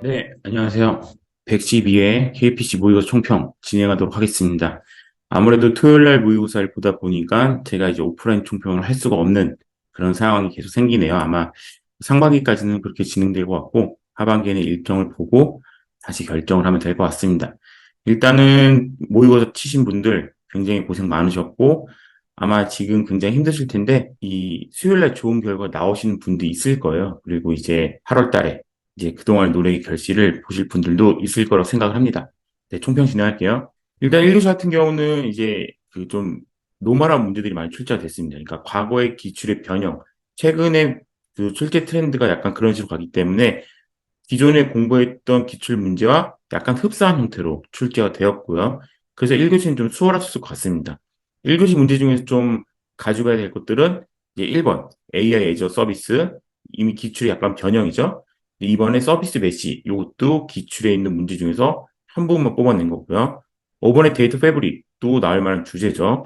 네, 안녕하세요. 112회 KPC 모의고사 총평 진행하도록 하겠습니다. 아무래도 토요일 날 모의고사를 보다 보니까 제가 이제 오프라인 총평을 할 수가 없는 그런 상황이 계속 생기네요. 아마 상반기까지는 그렇게 진행될 것 같고, 하반기에는 일정을 보고 다시 결정을 하면 될 것 같습니다. 일단은 모의고사 치신 분들 굉장히 고생 많으셨고, 아마 지금 굉장히 힘드실 텐데, 이 수요일 날 좋은 결과 나오시는 분도 있을 거예요. 그리고 이제 8월 달에 이제 그동안 노력의 결실을 보실 분들도 있을 거라고 생각을 합니다. 네, 총평 진행할게요. 일단 1교시 같은 경우는 이제 그 좀 노멀한 문제들이 많이 출제가 됐습니다. 그러니까 과거의 기출의 변형, 최근에 그 출제 트렌드가 약간 그런 식으로 가기 때문에 기존에 공부했던 기출 문제와 약간 흡사한 형태로 출제가 되었고요. 그래서 1교시는 좀 수월하셨을 것 같습니다. 1교시 문제 중에서 좀 가져가야 될 것들은 이제 1번 AI 애저 서비스, 이미 기출이 약간 변형이죠. 이번에 서비스 메시, 이것도 기출에 있는 문제 중에서 한 부분만 뽑아낸 거고요. 5번의 데이터 패브릭, 또 나올 만한 주제죠.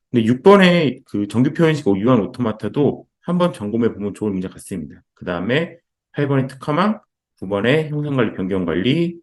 근데 6번의 그 정규 표현식 유한 오토마타도 한번 점검해 보면 좋은 문제 같습니다. 그 다음에 8번의 특화망, 9번의 형상관리, 변경관리,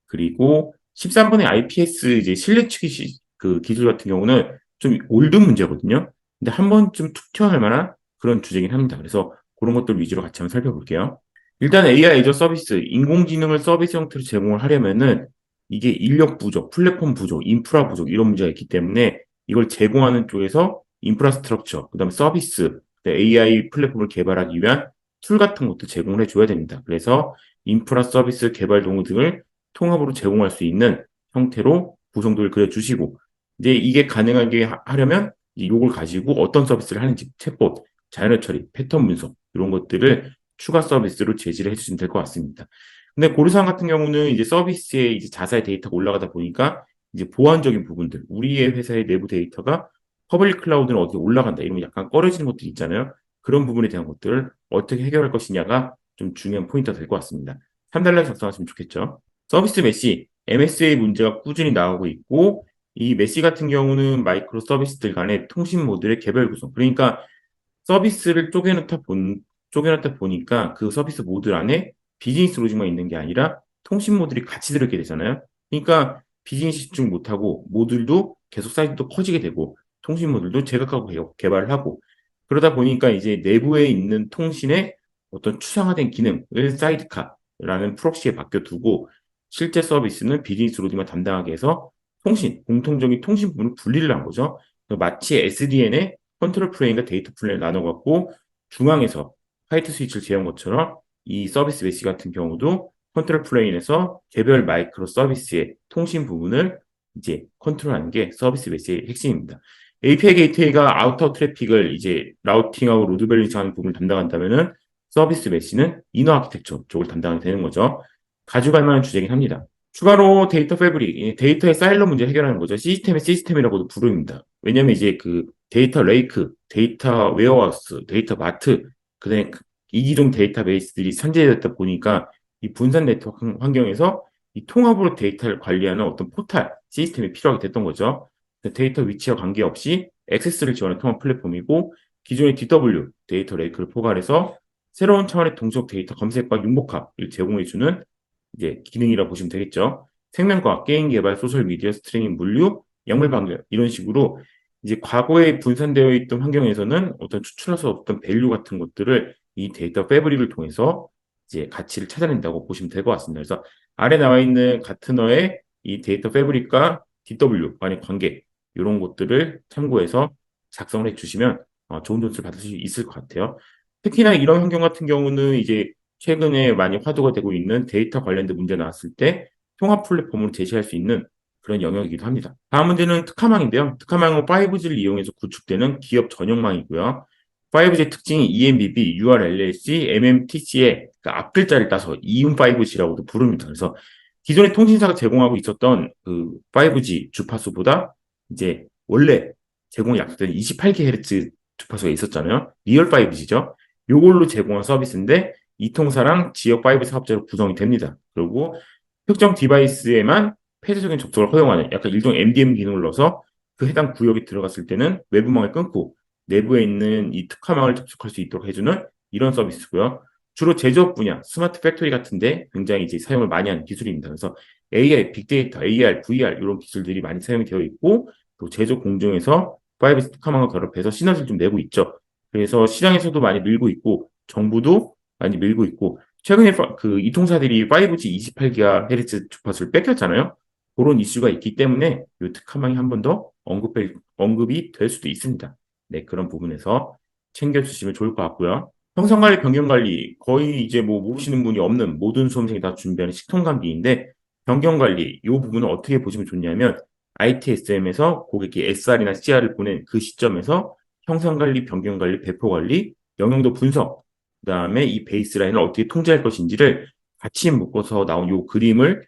그리고 13번의 IPS 이제 실내치기 그 기술 같은 경우는 좀 올드 문제거든요. 근데 한 번쯤 툭 튀어나올 만한 그런 주제긴 합니다. 그래서 그런 것들 위주로 같이 한번 살펴볼게요. 일단 AI 애저 서비스, 인공지능을 서비스 형태로 제공을 하려면은 이게 인력 부족, 플랫폼 부족, 인프라 부족 이런 문제가 있기 때문에 이걸 제공하는 쪽에서 인프라스트럭처, 그다음에 서비스, AI 플랫폼을 개발하기 위한 툴 같은 것도 제공을 해줘야 됩니다. 그래서 인프라 서비스 개발 도구 등을 통합으로 제공할 수 있는 형태로 구성도를 그려주시고 이제 이게 가능하게 하려면 이걸 가지고 어떤 서비스를 하는지 챗봇, 자연어 처리, 패턴 분석 이런 것들을 추가 서비스로 제시를 해주시면 될 것 같습니다. 근데 고려사항 같은 경우는 이제 서비스에 이제 자사의 데이터가 올라가다 보니까 이제 보안적인 부분들, 우리의 회사의 내부 데이터가 퍼블릭 클라우드는 어떻게 올라간다 이런 약간 꺼려지는 것들이 있잖아요. 그런 부분에 대한 것들을 어떻게 해결할 것이냐가 좀 중요한 포인트가 될 것 같습니다. 3달러 작성하시면 좋겠죠. 서비스 메시, MSA 문제가 꾸준히 나오고 있고 이 메시 같은 경우는 마이크로 서비스들 간의 통신 모듈의 개별 구성. 그러니까 서비스를 쪼개놓다 보니까 그 서비스 모듈 안에 비즈니스 로직만 있는 게 아니라 통신 모듈이 같이 들어있게 되잖아요. 그러니까 비즈니스 집중 못하고 모듈도 계속 사이즈도 커지게 되고 통신 모듈도 제각하고 개발을 하고 그러다 보니까 이제 내부에 있는 통신의 어떤 추상화된 기능을 사이드카라는 프록시에 맡겨두고 실제 서비스는 비즈니스 로직만 담당하게 해서 공통적인 통신 부분을 분리를 한 거죠. 마치 SDN의 컨트롤 플레인과 데이터 플레인을 나눠갖고 중앙에서 화이트 스위치를 제한 것처럼 이 서비스 메시 같은 경우도 컨트롤 플레인에서 개별 마이크로 서비스의 통신 부분을 이제 컨트롤하는 게 서비스 메시의 핵심입니다. API 게이트웨이가 아우터 트래픽을 이제 라우팅하고 로드 밸런싱하는 부분을 담당한다면은 서비스 메시는 이너 아키텍처 쪽을 담당하게 되는 거죠. 가져갈 만한 주제긴 합니다. 추가로 데이터 패브릭, 데이터의 사일로 문제 해결하는 거죠. 시스템의 시스템이라고도 부릅니다. 왜냐면 이제 그 데이터 레이크, 데이터 웨어하우스, 데이터 마트, 그다음에 이기종 데이터베이스들이 산재되다 보니까 이 분산 네트워크 환경에서 이 통합으로 데이터를 관리하는 어떤 포탈 시스템이 필요하게 됐던 거죠. 데이터 위치와 관계없이 액세스를 지원하는 통합 플랫폼이고 기존의 DW 데이터 레이크를 포괄해서 새로운 차원의 동적 데이터 검색과 융복합을 제공해주는 이제 기능이라고 보시면 되겠죠. 생명과학, 게임 개발, 소셜 미디어, 스트리밍, 물류, 약물 방류 이런 식으로 이제 과거에 분산되어 있던 환경에서는 어떤 추출할 수 없던 밸류 같은 것들을 이 데이터 패브릭을 통해서 이제 가치를 찾아낸다고 보시면 될 것 같습니다. 그래서 아래 나와 있는 가트너의 이 데이터 패브릭과 DW 간의 관계 이런 것들을 참고해서 작성을 해주시면 좋은 점수를 받을 수 있을 것 같아요. 특히나 이런 환경 같은 경우는 이제 최근에 많이 화두가 되고 있는 데이터 관련된 문제 나왔을 때 통합 플랫폼으로 제시할 수 있는 그런 영역이기도 합니다. 다음 문제는 특화망인데요. 특화망은 5G를 이용해서 구축되는 기업 전용망이고요. 5G의 특징이 ENBB, URLLC, MMTC의 앞 글자를 따서 이음 5G라고도 부릅니다. 그래서 기존의 통신사가 제공하고 있었던 그 5G 주파수보다 이제 원래 제공이 약속된 28GHz 주파수가 있었잖아요. 리얼 5G죠. 요걸로 제공한 서비스인데 이 통사랑 지역 5G 사업자로 구성이 됩니다. 그리고 특정 디바이스에만 폐쇄적인 접속을 허용하는 약간 일종 MDM 기능을 넣어서 그 해당 구역에 들어갔을 때는 외부망을 끊고 내부에 있는 이 특화망을 접속할 수 있도록 해주는 이런 서비스고요. 주로 제조업 분야, 스마트 팩토리 같은데 굉장히 이제 사용을 많이 하는 기술입니다. 그래서 AI, 빅데이터, AR, VR 이런 기술들이 많이 사용이 되어 있고 또 제조 공정에서 5G 특화망을 결합해서 시너지를 좀 내고 있죠. 그래서 시장에서도 많이 밀고 있고 정부도 많이 밀고 있고 최근에 그 이통사들이 5G 28GHz 주파수를 뺏겼잖아요. 그런 이슈가 있기 때문에 이 특화망이 한 번 더 언급이 될 수도 있습니다. 네, 그런 부분에서 챙겨주시면 좋을 것 같고요. 평상관리, 변경관리 거의 이제 뭐 모르시는 분이 없는 모든 수험생이 다 준비하는 식통감비인데 변경관리 이 부분은 어떻게 보시면 좋냐면 ITSM에서 고객이 SR이나 CR을 보낸 그 시점에서 형상관리, 변경관리, 배포관리, 영역도 분석 그다음에 이 베이스라인을 어떻게 통제할 것인지를 같이 묶어서 나온 이 그림을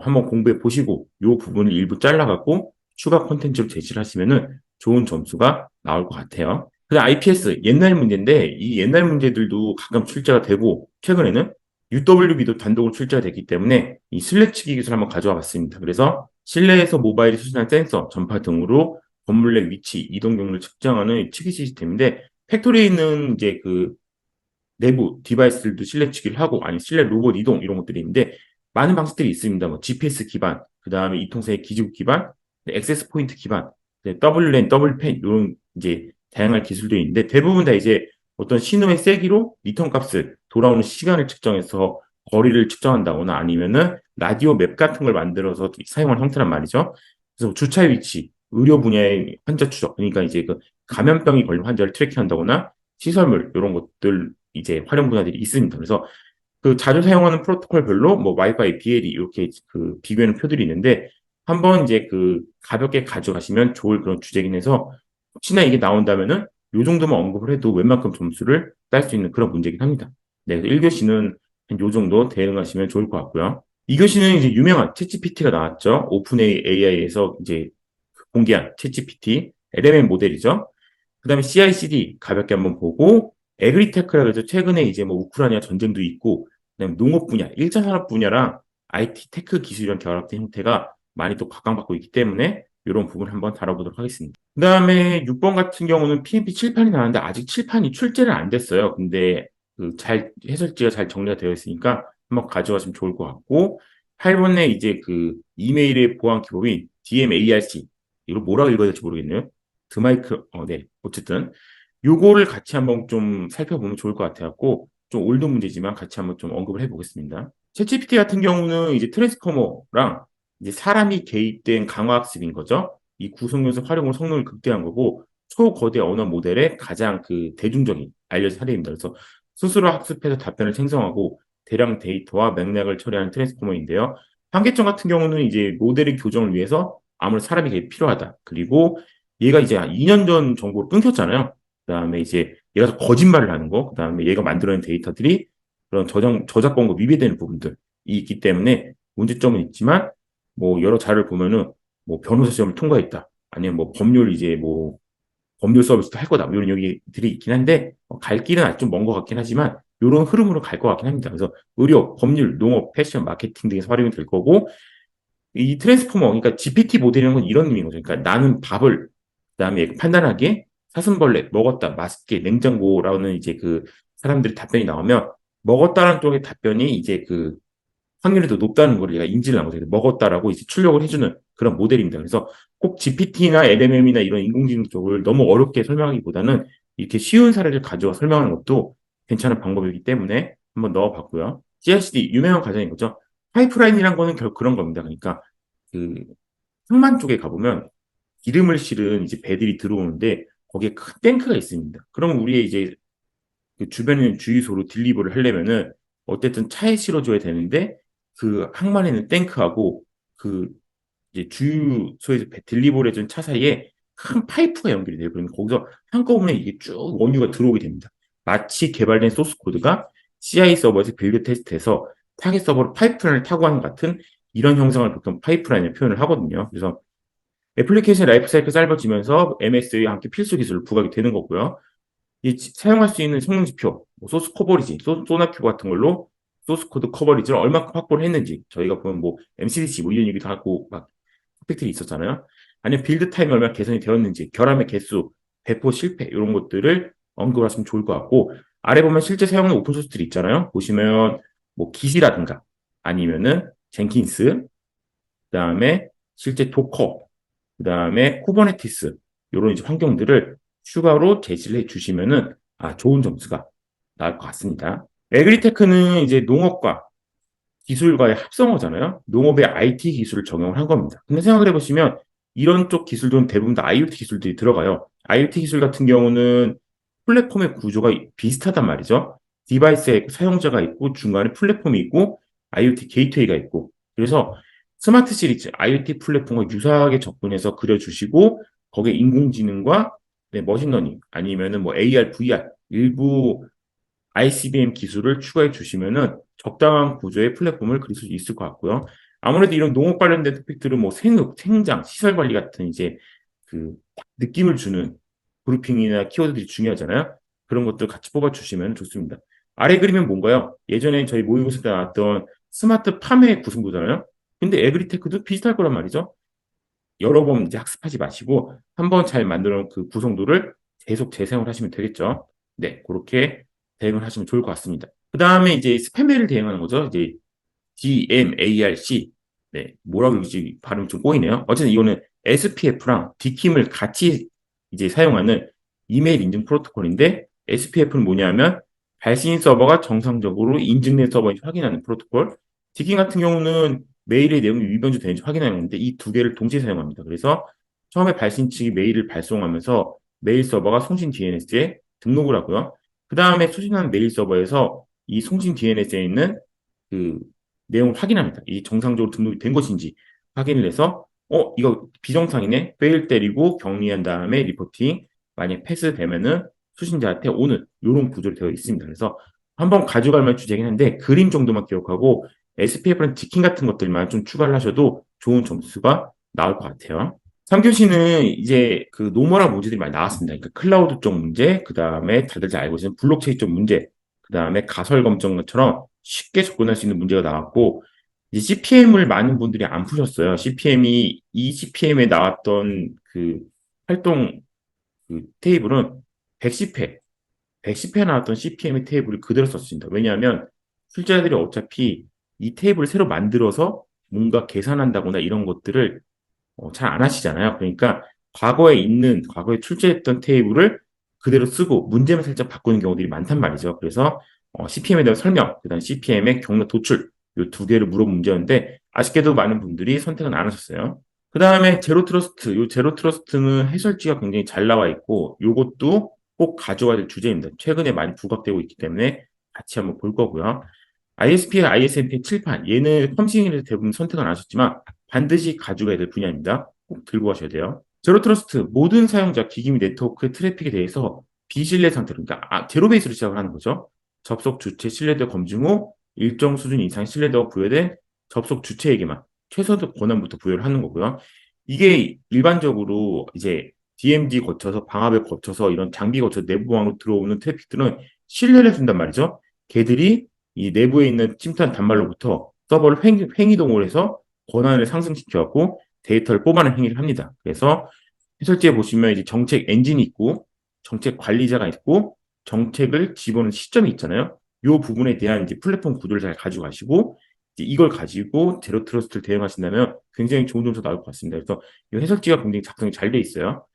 한번 공부해 보시고 이 부분을 일부 잘라갖고 추가 콘텐츠로 제시를 하시면은 좋은 점수가 나올 것 같아요. 그다음 IPS 옛날 문제인데 이 옛날 문제들도 가끔 출제가 되고 최근에는 UWB도 단독으로 출제가 됐기 때문에 이 슬래치기 기술 한번 가져와 봤습니다. 그래서 실내에서 모바일이 수신한 센서, 전파 등으로 건물 내 위치, 이동 경로를 측정하는 치기 시스템인데 팩토리에 있는 이제 그 내부 디바이스들도 실내 측기를 하고 아니 실내 로봇 이동 이런 것들이 있는데 많은 방식들이 있습니다. 뭐 GPS 기반, 그 다음에 이통사의 기지국 기반, 액세스 포인트 기반, WLAN, WPAN 이런 이제 다양한 기술들이 있는데 대부분 다 이제 어떤 신호의 세기로 리턴 값을 돌아오는 시간을 측정해서 거리를 측정한다거나 아니면은 라디오 맵 같은 걸 만들어서 사용하는 형태란 말이죠. 그래서 주차 위치, 의료 분야의 환자 추적, 그러니까 이제 그 감염병이 걸린 환자를 트래킹한다거나 시설물 이런 것들 이제 활용 분야들이 있습니다. 그래서 그 자주 사용하는 프로토콜별로 뭐 와이파이, BLE 이렇게 그 비교하는 표들이 있는데 한번 이제 그 가볍게 가져가시면 좋을 그런 주제긴 해서 혹시나 이게 나온다면은 요 정도만 언급을 해도 웬만큼 점수를 딸 수 있는 그런 문제긴 합니다. 네, 1교시는 요 정도 대응하시면 좋을 것 같고요. 2교시는 이제 유명한 챗GPT가 나왔죠. 오픈 AI에서 이제 공개한 챗GPT, LMM 모델이죠. 그 다음에 CI/CD 가볍게 한번 보고, 에그리테크라 해서 최근에 이제 뭐 우크라이나 전쟁도 있고, 그다음에 농업 분야, 1차 산업 분야랑 IT 테크 기술이랑 결합된 형태가 많이 또 각광받고 있기 때문에 이런 부분 한번 다뤄보도록 하겠습니다. 그 다음에 6번 같은 경우는 PMP 7판이 나왔는데 아직 7판이 출제는 안 됐어요. 근데 그 잘, 해설지가 잘 정리가 되어 있으니까 한번 가져가시면 좋을 것 같고, 8번에 이제 그 이메일의 보안 기법인 DMARC, 이걸 뭐라고 읽어야 될지 모르겠네요. 드마이크, 네. 어쨌든, 요거를 같이 한번 좀 살펴보면 좋을 것 같아갖고, 좀 올드 문제지만 같이 한번 좀 언급을 해보겠습니다. 챗GPT 같은 경우는 이제 트랜스포머랑 이제 사람이 개입된 강화학습인 거죠. 이 구성 요소 활용으로 성능을 극대화한 거고, 초거대 언어 모델의 가장 그 대중적인 알려진 사례입니다. 그래서 스스로 학습해서 답변을 생성하고 대량 데이터와 맥락을 처리하는 트랜스포머인데요. 한계점 같은 경우는 이제 모델의 교정을 위해서 아무래도 사람이 되게 필요하다. 그리고 얘가 이제 한 2년 전 정보를 끊겼잖아요. 그다음에 이제 얘가 거짓말을 하는 거, 그다음에 얘가 만들어낸 데이터들이 그런 저작권과 위배되는 부분들이 있기 때문에 문제점은 있지만 뭐 여러 자료를 보면은 뭐 변호사 시험을 통과했다. 아니면 뭐 법률 이제 뭐 법률 서비스도 할 거다. 뭐 이런 얘기들이 있긴 한데 갈 길은 아직 좀 먼 것 같긴 하지만 이런 흐름으로 갈 것 같긴 합니다. 그래서 의료, 법률, 농업, 패션, 마케팅 등에서 활용이 될 거고 이 트랜스포머, 그러니까 GPT 모델이라는 건 이런 의미인 거죠. 그러니까 나는 밥을 그다음에 판단하게 사슴벌레 먹었다, 맛있게 냉장고라는 이제 그 사람들의 답변이 나오면 먹었다라는 쪽의 답변이 이제 그 확률이 더 높다는 걸 얘가 인지를 한 거죠. 먹었다라고 이제 출력을 해주는 그런 모델입니다. 그래서 꼭 GPT나 LMM이나 이런 인공지능 쪽을 너무 어렵게 설명하기보다는 이렇게 쉬운 사례를 가져와 설명하는 것도 괜찮은 방법이기 때문에 한번 넣어봤고요. CI/CD 유명한 과정인 거죠. 파이프라인이란 거는 결국 그런 겁니다. 그러니까 그 항만 쪽에 가보면 기름을 실은 이제 배들이 들어오는데 거기에 큰 탱크가 있습니다. 그럼 우리의 이제 그 주변에 있는 주유소로 딜리버를 하려면은 어쨌든 차에 실어줘야 되는데 그 항만에 있는 탱크하고 그 이제 주유소에서 딜리버를 해준 차 사이에 큰 파이프가 연결이 돼요. 그러면 거기서 한꺼번에 이게 쭉 원유가 들어오게 됩니다. 마치 개발된 소스 코드가 CI 서버에서 빌드 테스트해서 타겟 서버로 파이프라인을 타고 하는 같은 이런 형상을 보통 파이프라인을 표현을 하거든요. 그래서 애플리케이션 라이프 사이클 짧아지면서 MS와 함께 필수 기술을 부각이 되는 거고요. 이 사용할 수 있는 성능 지표, 뭐 소스 커버리지, 소나큐브 같은 걸로 소스 코드 커버리지를 얼마큼 확보를 했는지 저희가 보면 뭐 MCDC 뭐 이런 얘기도 하고 막 스펙들이 있었잖아요. 아니면 빌드 타임이 얼마나 개선이 되었는지, 결함의 개수, 배포 실패 이런 것들을 언급을 하시면 좋을 것 같고 아래 보면 실제 사용하는 오픈소스들이 있잖아요. 보시면 뭐 기시라든가 아니면은 젠킨스, 그다음에 실제 도커, 그다음에 쿠버네티스 이런 이제 환경들을 추가로 제시를 해 주시면은 좋은 점수가 나올 것 같습니다. 에그리테크는 이제 농업과 기술과의 합성어잖아요. 농업의 IT 기술을 적용을 한 겁니다. 근데 생각을 해보시면 이런 쪽 기술들은 대부분 다 IoT 기술들이 들어가요. IoT 기술 같은 경우는 플랫폼의 구조가 비슷하단 말이죠. 디바이스에 있고 사용자가 있고 중간에 플랫폼이 있고 IoT 게이트웨이가 있고 그래서 스마트 시리즈 IoT 플랫폼과 유사하게 접근해서 그려주시고 거기에 인공지능과 머신러닝 아니면은 뭐 AR, VR 일부 ICBM 기술을 추가해 주시면은 적당한 구조의 플랫폼을 그릴 수 있을 것 같고요. 아무래도 이런 농업 관련된 토픽들은 뭐 생육, 생장, 시설 관리 같은 이제 그 느낌을 주는 그룹핑이나 키워드들이 중요하잖아요. 그런 것들 같이 뽑아주시면 좋습니다. 아래 그림은 뭔가요? 예전에 저희 모의고사 때 나왔던 스마트 팜의 구성도잖아요. 근데 에그리테크도 비슷할 거란 말이죠. 여러 번 이제 학습하지 마시고 한번 잘 만들어 놓은 그 구성도를 계속 재사용을 하시면 되겠죠. 네, 그렇게 대응을 하시면 좋을 것 같습니다. 그 다음에 이제 스팸메일을 대응하는 거죠. 이제 DMARC. 네, 뭐라고 읽지 발음이 좀 꼬이네요. 어쨌든 이거는 SPF랑 DKIM을 같이 이제 사용하는 이메일 인증 프로토콜인데 SPF는 뭐냐면 발신 서버가 정상적으로 인증된 서버인지 확인하는 프로토콜. DKIM 같은 경우는 메일의 내용이 위변조 되는지 확인하는 건데 이 두 개를 동시에 사용합니다. 그래서 처음에 발신 측이 메일을 발송하면서 메일 서버가 송신 DNS에 등록을 하고요. 그 다음에 수신한 메일 서버에서 이 송신 DNS에 있는 그 내용을 확인합니다. 이 정상적으로 등록이 된 것인지 확인을 해서 이거 비정상이네. 페일 때리고 격리한 다음에 리포팅. 만약 패스되면은 수신자한테 오는 이런 구조로 되어 있습니다. 그래서 한번 가져갈 만한 주제긴 한데 그림 정도만 기억하고 SPF랑 지킨 같은 것들만 좀 추가를 하셔도 좋은 점수가 나올 것 같아요. 3교시는 이제 그 노멀한 문제들이 많이 나왔습니다. 그러니까 클라우드 쪽 문제, 그 다음에 다들 잘 알고 계시는 블록체인 쪽 문제, 그 다음에 가설 검증처럼 쉽게 접근할 수 있는 문제가 나왔고, 이제 CPM을 많은 분들이 안 푸셨어요. CPM이, 이 CPM에 나왔던 그 활동 그 테이블은 110회, 110회 나왔던 CPM의 테이블을 그대로 썼습니다. 왜냐하면 출제자들이 어차피 이 테이블을 새로 만들어서 뭔가 계산한다거나 이런 것들을 잘 안 하시잖아요. 그러니까 과거에 출제했던 테이블을 그대로 쓰고 문제만 살짝 바꾸는 경우들이 많단 말이죠. 그래서 CPM에 대한 설명, 그다음 CPM의 경로 도출 이 두 개를 물어본 문제였는데 아쉽게도 많은 분들이 선택은 안 하셨어요. 그 다음에 제로 트러스트, 이 제로 트러스트는 해설지가 굉장히 잘 나와 있고 이것도 꼭 가져와야 될 주제입니다. 최근에 많이 부각되고 있기 때문에 같이 한번 볼 거고요. ISP와 ISMP 칠판 얘는 펌싱에서 대부분 선택은 안 하셨지만 반드시 가져가야 될 분야입니다. 꼭 들고 가셔야 돼요. 제로 트러스트 모든 사용자 기기 및 네트워크 트래픽에 대해서 비신뢰 상태로 그러니까 제로 베이스로 시작을 하는 거죠. 접속 주체 신뢰도 검증 후 일정 수준 이상 신뢰도가 부여된 접속 주체에게만 최소한 권한부터 부여를 하는 거고요. 이게 일반적으로 이제 DMZ 거쳐서 방압을 거쳐서 이런 장비 거쳐서 내부 방으로 들어오는 트래픽들은 신뢰를 준단 말이죠. 걔들이 이 내부에 있는 침투한 단말로부터 서버를 횡이동을 해서 권한을 상승시켜갖고 데이터를 뽑아내는 행위를 합니다. 그래서 해설지에 보시면 이제 정책 엔진이 있고 정책 관리자가 있고 정책을 집어넣는 시점이 있잖아요. 이 부분에 대한 이제 플랫폼 구조를 잘 가지고 가시고 이제 이걸 가지고 제로 트러스트를 대응하신다면 굉장히 좋은 점수 나올 것 같습니다. 그래서 이 해설지가 굉장히 작성이 잘 돼 있어요.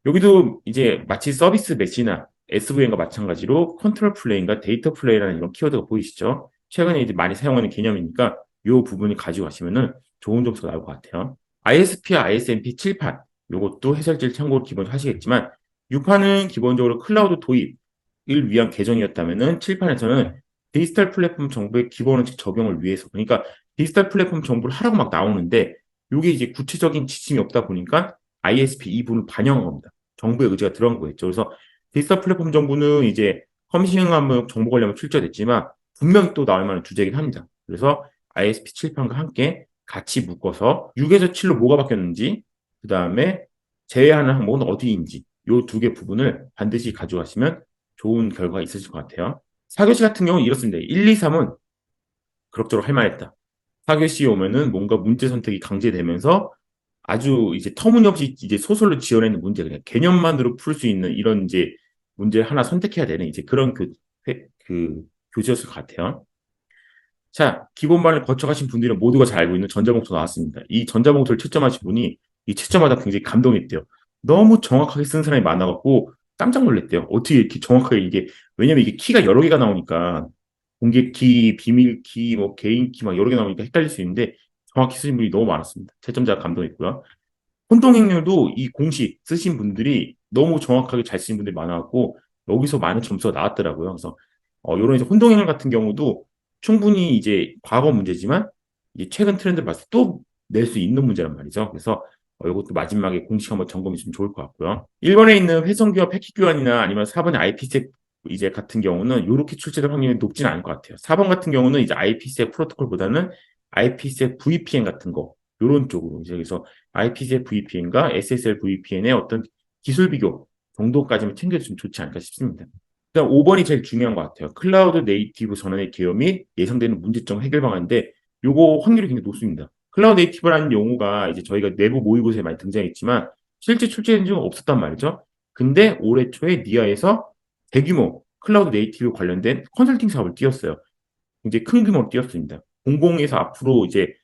여기도 이제 마치 서비스 메시나 SVN과 마찬가지로 컨트롤 플레인과 데이터 플레이라는 이런 키워드가 보이시죠? 최근에 이제 많이 사용하는 개념이니까 이 부분을 가지고 가시면은 좋은 점수가 나올 것 같아요. ISP와 ISMP 7판 이것도 해설지를 참고로 기본으로 하시겠지만 6판은 기본적으로 클라우드 도입을 위한 개정이었다면은 7판에서는 디지털 플랫폼 정보의 기본 원칙 적용을 위해서 그러니까 디지털 플랫폼 정보를 하라고 막 나오는데 이게 이제 구체적인 지침이 없다 보니까 ISP 2부를 반영한 겁니다. 정부의 의지가 들어간 거겠죠. 그래서 디지털 플랫폼 정보는 이제 컴싱하면 정보 관련만 출제됐지만 분명히 또 나올 만한 주제이긴 합니다. 그래서 ISP 7판과 함께 같이 묶어서 6에서 7로 뭐가 바뀌었는지 그 다음에 제외하는 항목은 어디인지 이 두 개 부분을 반드시 가져가시면 좋은 결과가 있으실 것 같아요. 4교시 같은 경우는 이렇습니다. 1, 2, 3은 그럭저럭 할 만했다. 4교시 오면은 뭔가 문제 선택이 강제되면서 아주 이제 터무니없이 이제 소설로 지어내는 문제, 그냥 개념만으로 풀 수 있는 이런 이제 문제를 하나 선택해야 되는 이제 그런 그 교재였을 것 같아요. 자, 기본반을 거쳐가신 분들은 모두가 잘 알고 있는 전자봉투 나왔습니다. 이 전자봉투를 채점하신 분이 이 채점하다 굉장히 감동했대요. 너무 정확하게 쓴 사람이 많아갖고 깜짝 놀랐대요. 어떻게 이렇게 정확하게 이게, 왜냐면 이게 키가 여러 개가 나오니까 공개키, 비밀키, 뭐 개인키 막 여러 개 나오니까 헷갈릴 수 있는데 정확히 쓰신 분이 너무 많았습니다. 채점자가 감동했고요. 혼동행렬도 이 공식 쓰신 분들이 너무 정확하게 잘 쓰신 분들이 많아갖고 여기서 많은 점수가 나왔더라고요. 그래서 이런 이제 혼동행렬 같은 경우도 충분히 이제 과거 문제지만 이제 최근 트렌드를 봤을 때 또 낼 수 있는 문제란 말이죠. 그래서 이것도 마지막에 공식 한번 점검해 주면 좋을 것 같고요. 1번에 있는 회선교환, 패킷 교환이나 아니면 4번의 IPsec 이제 같은 경우는 이렇게 출제될 확률이 높지는 않을 것 같아요. 4번 같은 경우는 이제 IPsec 프로토콜보다는 IPsec VPN 같은 거 이런 쪽으로 이제 그래서 IPsec VPN과 SSL VPN의 어떤 기술 비교 정도까지만 챙겨주면 좋지 않을까 싶습니다. 일단 5번이 제일 중요한 것 같아요. 클라우드 네이티브 전환의 개요 및 예상되는 문제점 해결 방안인데 요거 확률이 굉장히 높습니다. 클라우드 네이티브라는 용어가 이제 저희가 내부 모의고사에 많이 등장했지만 실제 출제된 적은 없었단 말이죠. 근데 올해 초에 니아에서 대규모 클라우드 네이티브 관련된 컨설팅 사업을 띄웠어요. 굉장히 큰 규모로 띄웠습니다. 공공에서 앞으로 이제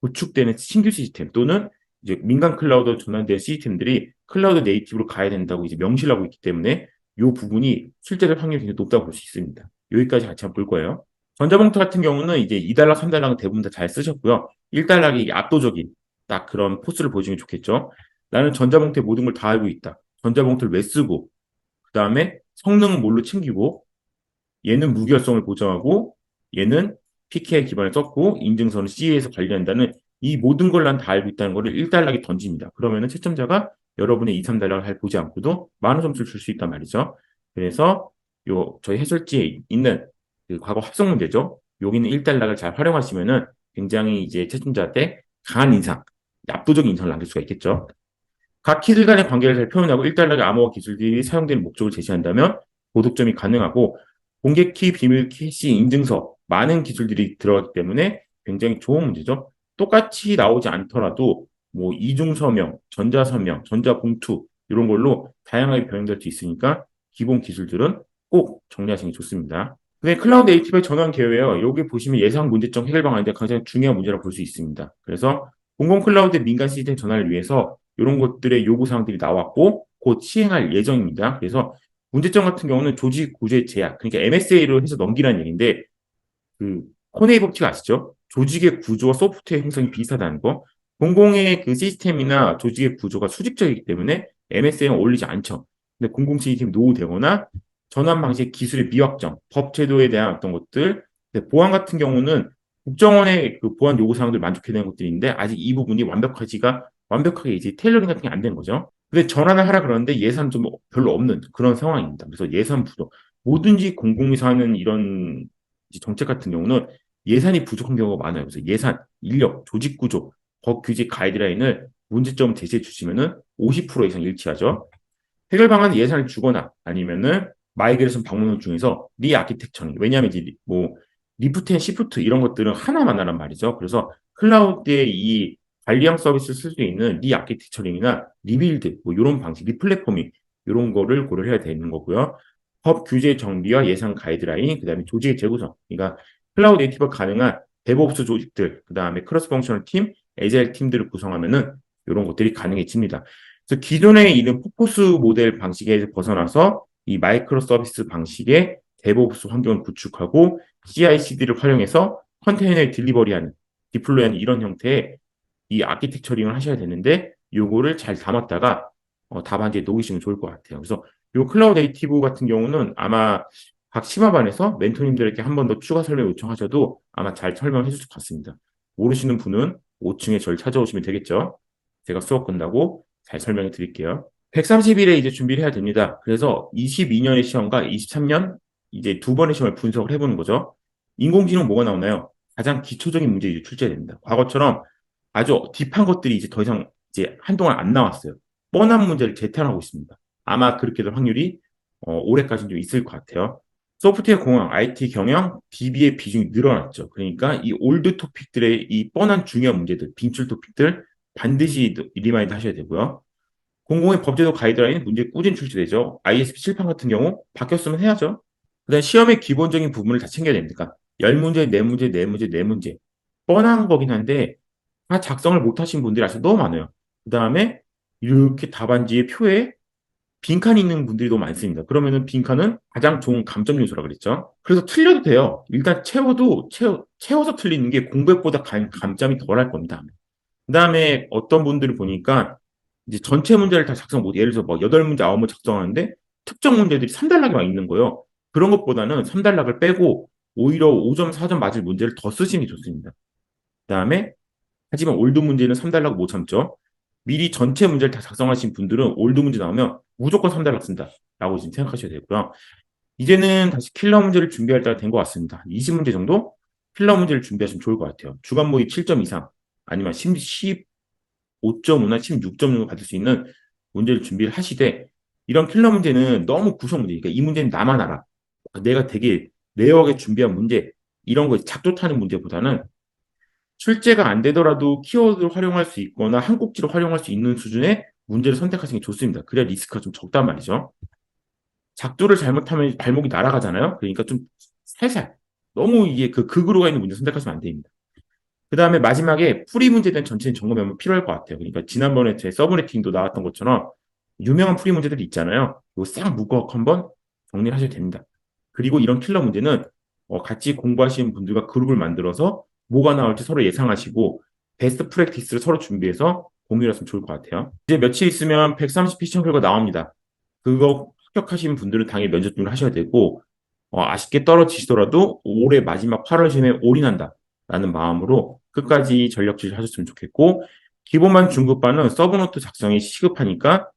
구축되는 신규 시스템 또는 이제 민간 클라우드 전환된 시스템들이 클라우드 네이티브로 가야 된다고 이제 명시를 하고 있기 때문에 이 부분이 실제될 확률이 굉장히 높다고 볼 수 있습니다. 여기까지 같이 한번 볼 거예요. 전자봉투 같은 경우는 이제 2달러, 3달러는 대부분 다 잘 쓰셨고요. 1달러이 압도적인 딱 그런 포스를 보여주면 좋겠죠. 나는 전자봉투에 모든 걸 다 알고 있다. 전자봉투를 왜 쓰고, 그 다음에 성능은 뭘로 챙기고, 얘는 무결성을 보장하고 얘는 PKI 기반을 썼고 인증서는 CA에서 관리한다는 이 모든 걸 난 다 알고 있다는 거를 1달러에 던집니다. 그러면은 채점자가 여러분의 2, 3달러를 잘 보지 않고도 많은 점수를 줄 수 있단 말이죠. 그래서 요 저희 해설지에 있는 그 과거 합성 문제죠. 여기는 1달러를 잘 활용하시면은 굉장히 이제 채점자한테 강한 인상, 압도적인 인상을 남길 수가 있겠죠. 각 키들 간의 관계를 잘 표현하고 1달러의 암호화 기술들이 사용되는 목적을 제시한다면 고득점이 가능하고 공개키, 비밀키, 해시, 인증서 많은 기술들이 들어가기 때문에 굉장히 좋은 문제죠. 똑같이 나오지 않더라도 뭐 이중서명, 전자서명, 전자봉투 이런 걸로 다양하게 변형될 수 있으니까 기본 기술들은 꼭 정리하시는 게 좋습니다. 근데 클라우드 네이티브의 전환 계획이에요. 여기 보시면 예상 문제점 해결 방안인데 가장 중요한 문제라고 볼 수 있습니다. 그래서 공공 클라우드 민간 시스템 전환을 위해서 이런 것들의 요구 사항들이 나왔고 곧 시행할 예정입니다. 그래서 문제점 같은 경우는 조직 구조의 제약, 그러니까 MSA로 해서 넘기라는 얘기인데 그 코네이 법칙 아시죠? 조직의 구조와 소프트웨어 형성이 비슷하다는 거. 공공의 그 시스템이나 조직의 구조가 수직적이기 때문에 MSA에 어울리지 않죠. 근데 공공 시스템이 노후되거나 전환 방식 기술의 미확정, 법 제도에 대한 어떤 것들, 보안 같은 경우는 국정원의 그 보안 요구 사항들 만족해야 되는 것들인데 아직 이 부분이 완벽하게 이제 테일러링 같은 게 안 된 거죠. 근데 전환을 하라 그러는데 예산 좀 별로 없는 그런 상황입니다. 그래서 예산 부족. 뭐든지 공공에서 하는 이런 정책 같은 경우는 예산이 부족한 경우가 많아요. 그래서 예산, 인력, 조직 구조, 법 규제 가이드라인을 문제점 제시해 주시면은 50% 이상 일치하죠. 해결 방안 예산을 주거나 아니면은 마이그레이션 방문을 중에서 리아키텍처링. 왜냐하면 이제 뭐 리프트 앤 시프트 이런 것들은 하나만 하란 말이죠. 그래서 클라우드에 이 관리형 서비스를 쓸 수 있는 리아키텍처링이나 리빌드 뭐 이런 방식, 리플랫포밍 이런 거를 고려해야 되는 거고요. 법 규제 정비와 예산 가이드라인, 그다음에 조직의 재구성. 그러니까 클라우드 네이티브 가능한 데브옵스 조직들, 그다음에 크로스 펑셔널 팀, 에자일 팀들을 구성하면은 이런 것들이 가능해집니다. 그래서 기존에 있는 포커스 모델 방식에서 벗어나서 이 마이크로 서비스 방식의 데브옵스 환경을 구축하고 CI/CD를 활용해서 컨테이너에 딜리버리하는, 디플로이하는 이런 형태의 이 아키텍처링을 하셔야 되는데 요거를 잘 담았다가 답안지에 녹이시면 좋을 것 같아요. 그래서 요 클라우드 네이티브 같은 경우는 아마 각 심화반에서 멘토님들에게 한 번 더 추가 설명 요청하셔도 아마 잘 설명해 주실 것 같습니다. 모르시는 분은 5층에 저를 찾아오시면 되겠죠. 제가 수업 끝나고 잘 설명해 드릴게요. 130일에 이제 준비를 해야 됩니다. 그래서 22년의 시험과 23년 이제 두 번의 시험을 분석을 해보는 거죠. 인공지능 뭐가 나오나요? 가장 기초적인 문제 이제 출제됩니다. 과거처럼 아주 딥한 것들이 이제 더 이상 이제 한동안 안 나왔어요. 뻔한 문제를 재탄하고 있습니다. 아마 그렇게 될 확률이 올해까지는 좀 있을 것 같아요. 소프트웨어 공학, IT 경영, DB의 비중이 늘어났죠. 그러니까 이 올드 토픽들의 이 뻔한 중요한 문제들, 빈출 토픽들 반드시 리마인드 하셔야 되고요. 공공의 법제도 가이드라인 문제 꾸준히 출시되죠. ISP 칠판 같은 경우 바뀌었으면 해야죠. 그다음 시험의 기본적인 부분을 다 챙겨야 됩니다. 10문제, 4문제, 4문제, 4문제. 뻔한 거긴 한데 다 작성을 못 하신 분들이 아직 너무 많아요. 그다음에 이렇게 답안지에 표에 빈칸이 있는 분들이 너무 많습니다. 그러면은 빈칸은 가장 좋은 감점 요소라 그랬죠. 그래서 틀려도 돼요. 일단 채워서 틀리는 게 공백보다 감점이 덜 할 겁니다. 그다음에 어떤 분들을 보니까 이제 전체 문제를 다 작성 못, 예를 들어서 뭐 8문제, 9문제 작성하는데 특정 문제들이 3단락이 막 있는 거예요. 그런 것보다는 3단락을 빼고 오히려 5점, 4점 맞을 문제를 더 쓰시는 게 좋습니다. 그다음에 하지만 올드 문제는 3단락 못 참죠. 미리 전체 문제를 다 작성하신 분들은 올드 문제 나오면 무조건 3단락 쓴다라고 지금 생각하셔야 되고요. 이제는 다시 킬러 문제를 준비할 때가 된 것 같습니다. 20문제 정도 킬러 문제를 준비하시면 좋을 것 같아요. 주간 모의 7점 이상 아니면 15.5나 16점 정도 받을 수 있는 문제를 준비를 하시되 이런 킬러 문제는 너무 구성 문제, 그러니까 이 문제는 나만 알아. 내가 되게 레어하게 준비한 문제 이런 거 작두 타는 문제보다는 출제가 안 되더라도 키워드를 활용할 수 있거나 한 꼭지를 활용할 수 있는 수준의 문제를 선택하시는 게 좋습니다. 그래야 리스크가 좀 적단 말이죠. 작두를 잘못하면 발목이 날아가잖아요. 그러니까 좀 살살 너무 이게 그 극으로 가 있는 문제 선택하시면 안 됩니다. 그 다음에 마지막에 풀이 문제에 대한 전체적인 점검이 한번 필요할 것 같아요. 그러니까 지난번에 제 서브레팅도 나왔던 것처럼 유명한 풀이 문제들이 있잖아요. 이거 싹 묶어 한번 정리를 하셔도 됩니다. 그리고 이런 킬러 문제는 같이 공부하시는 분들과 그룹을 만들어서 뭐가 나올지 서로 예상하시고 베스트 프랙티스를 서로 준비해서 공유를 했으면 좋을 것 같아요. 이제 며칠 있으면 130피 시험 결과 나옵니다. 그거 합격하신 분들은 당연히 면접 준비를 하셔야 되고 아쉽게 떨어지시더라도 올해 마지막 8월 시험에 올인한다라는 마음으로 끝까지 전력 질하셨으면 좋겠고 기본반 중급반은 서브노트 작성이 시급하니까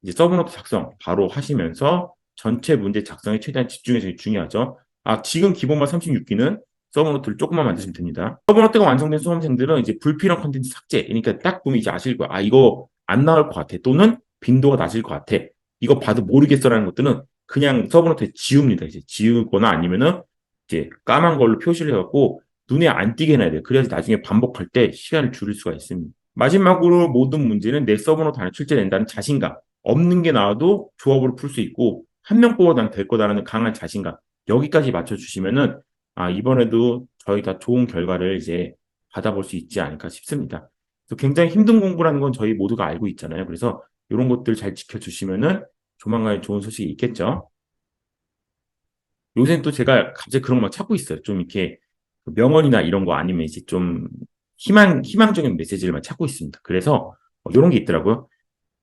이제 서브노트 작성 바로 하시면서 전체 문제 작성에 최대한 집중해서 중요하죠. 지금 기본반 36기는 서브노트를 조금만 만드시면 됩니다. 서브노트가 완성된 수험생들은 이제 불필요한 컨텐츠 삭제. 그러니까 딱 보면 이제 아실 거야. 이거 안 나올 것 같아. 또는 빈도가 낮을 것 같아. 이거 봐도 모르겠어라는 것들은 그냥 서브노트에 지웁니다. 이제 지우거나 아니면은 이제 까만 걸로 표시를 해갖고 눈에 안 띄게 해놔야 돼요. 그래야지 나중에 반복할 때 시간을 줄일 수가 있습니다. 마지막으로 모든 문제는 내 서브노트 안에 출제된다는 자신감. 없는 게 나와도 조합으로 풀 수 있고 한 명 뽑아도 난 될 거다라는 강한 자신감. 여기까지 맞춰주시면은 이번에도 저희 다 좋은 결과를 이제 받아볼 수 있지 않을까 싶습니다. 그래서 굉장히 힘든 공부라는 건 저희 모두가 알고 있잖아요. 그래서 이런 것들 잘 지켜주시면은 조만간에 좋은 소식이 있겠죠. 요새는 또 제가 갑자기 그런 거 막 찾고 있어요. 좀 이렇게 명언이나 이런 거 아니면 이제 좀 희망적인 메시지를 막 찾고 있습니다. 그래서 이런 게 있더라고요.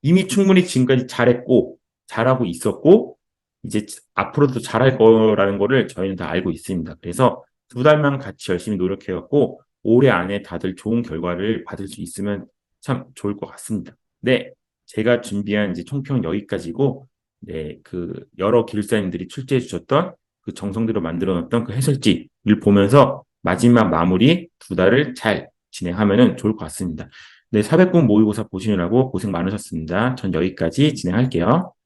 이미 충분히 지금까지 잘했고, 잘하고 있었고, 이제 앞으로도 잘할 거라는 거를 저희는 다 알고 있습니다. 그래서 2달만 같이 열심히 노력해갖고, 올해 안에 다들 좋은 결과를 받을 수 있으면 참 좋을 것 같습니다. 네. 제가 준비한 이제 총평 여기까지고, 네. 그 여러 기술사님들이 출제해 주셨던 그 정성들을 만들어 놨던 그 해설지를 보면서 마지막 마무리 2달을 잘 진행하면 좋을 것 같습니다. 네, 400분 모의고사 보시느라고 고생 많으셨습니다. 전 여기까지 진행할게요.